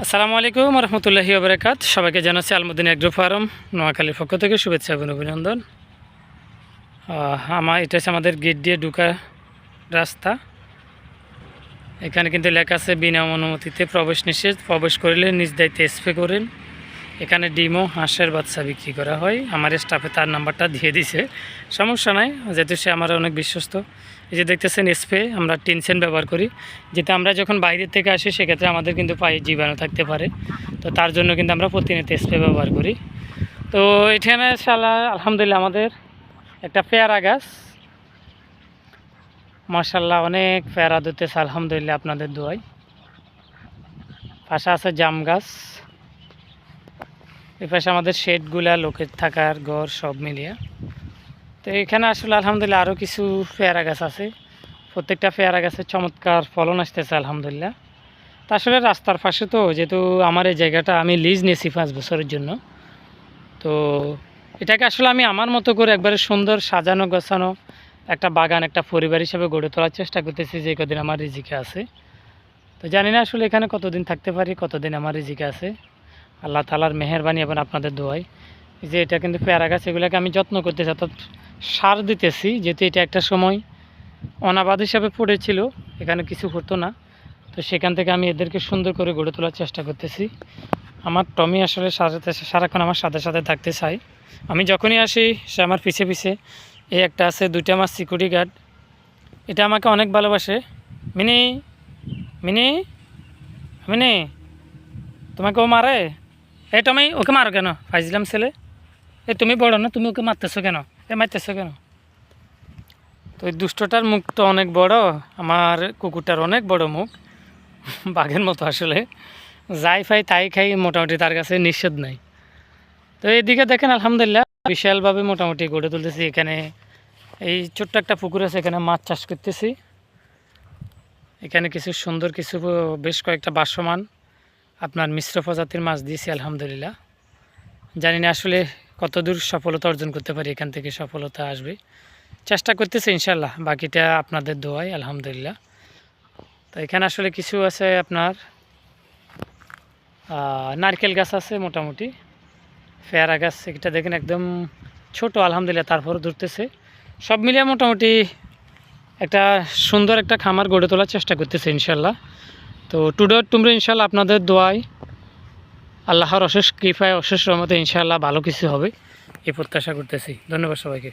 আসসালামু আলাইকুম রহমতুল্লাহি ওবরাকাত। সবাইকে জানাচ্ছি আলমুদ্দিন এগ্রো ফার্ম নোয়াখালীর পক্ষ থেকে শুভেচ্ছা এবং অভিনন্দন। এটা হচ্ছে আমাদের গেট দিয়ে ঢুকা রাস্তা। এখানে কিন্তু লেখা আছে বিনা অনুমতিতে প্রবেশ নিষেধ, প্রবেশ করলে নিজ দায়িত্বে স্প্রে করেন। এখানে ডিমও হাঁসের বাচ্চা বিক্রি করা হয়। আমার স্টাফে তার নাম্বারটা দিয়ে দিছে, সমস্যা নাই, যেহেতু সে আমার অনেক বিশ্বস্ত। এই যে দেখতেছেন স্প্রে আমরা টিনসেন ব্যবহার করি, যেটা আমরা যখন বাইরের থেকে আসি সেক্ষেত্রে আমাদের কিন্তু পায়ে জীবাণু থাকতে পারে, তো তার জন্য কিন্তু আমরা প্রতিনিয়ত স্প্রে ব্যবহার করি। তো এখানে আলহামদুলিল্লাহ আমাদের একটা পেয়ারা গাছ, মাশাআল্লাহ অনেক পেয়ারা ধরতেছে আলহামদুলিল্লাহ আপনাদের দোয়ায়। পাশে আছে জাম গাছ, এই পাশে আমাদের শেডগুলা, লোকের থাকার ঘর সব মিলিয়ে। তো এখানে আসলে আলহামদুলিল্লাহ আরও কিছু পেয়ারা গাছ আছে। প্রত্যেকটা পেয়ারা গাছের চমৎকার ফলন আসতেছে আলহামদুলিল্লাহ। তা আসলে রাস্তার পাশে, তো যেহেতু আমার এই জায়গাটা আমি লিজ নিয়েছি 5 বছরের জন্য, তো এটাকে আসলে আমি আমার মতো করে একবারে সুন্দর সাজানো গোছানো একটা বাগান, একটা পরিবার হিসেবে গড়ে তোলার চেষ্টা করতেছি যে কদিন আমার রিজিকে আছে। তো জানি না আসলে এখানে কতদিন থাকতে পারি, কতদিন আমার রিজিকে আছে, আল্লাহ তাআলার মেহেরবানি এবং আপনাদের দোয়াই। যে এটা কিন্তু পেয়ারা গাছ, এগুলোকে আমি যত্ন করতেছি, অর্থাৎ সার দিতেছি, যেহেতু এটা একটা সময় অনাবাদ হিসাবে পড়েছিল, এখানে কিছু হতো না। তো সেখান থেকে আমি এদেরকে সুন্দর করে গড়ে তোলার চেষ্টা করতেছি। আমার টমি আসলে সারাক্ষণ আমার সাথে সাথে থাকতে চাই। আমি যখনই আসি সে আমার পিছে পিছে। এই একটা আছে, 2টা আমার সিকিউরিটি গার্ড, এটা আমাকে অনেক ভালোবাসে। মিনি মিনি মিনি, তোমাকে ও মারে? এই টমি, ওকে মারো কেন? ফাইজলাম ছেলে, তুমি বড় না, তুমি ওকে মারতেছো কেন? মারতেছো কেন? তো এই দুষ্টটার মুখ তো অনেক বড়, আমার কুকুরটার অনেক বড় মুখ, বাঘের মতো আসলে। যাই ফাই তাই খাই, মোটামুটি তার কাছে নিষেধ নাই। তো এইদিকে দেখেন আলহামদুলিল্লাহ বিশালভাবে মোটামুটি গড়ে তুলতেছি। এখানে এই ছোট্ট একটা পুকুর আছে, এখানে মাছ চাষ করতেছি। এখানে কিছু সুন্দর কিছু বেশ কয়েকটা বাসমান আপনার মিশ্র প্রজাতির মাছ দিয়েছি আলহামদুলিল্লাহ। জানি না আসলে কতদূর সফলতা অর্জন করতে পারি, এখান থেকে সফলতা আসবে, চেষ্টা করতেছি ইনশাল্লাহ। বাকিটা আপনাদের দোয়াই আলহামদুলিল্লাহ। তো এখানে আসলে কিছু আছে আপনার নারকেল গাছ আছে, মোটামুটি পেয়ারা গাছ, এটা দেখেন একদম ছোট আলহামদুলিল্লাহ, তারপরও ধরতেছে। সব মিলিয়ে মোটামুটি একটা সুন্দর একটা খামার গড়ে তোলার চেষ্টা করতেছে ইনশাল্লাহ। তো তোমরা ইনশাল্লাহ আপনাদের দোয়ায়, আল্লাহর অশেষ কৃপায়, অশেষ রহমতে ইনশাল্লাহ ভালো কিছু হবে এই প্রত্যাশা করতেছি। ধন্যবাদ সবাইকে।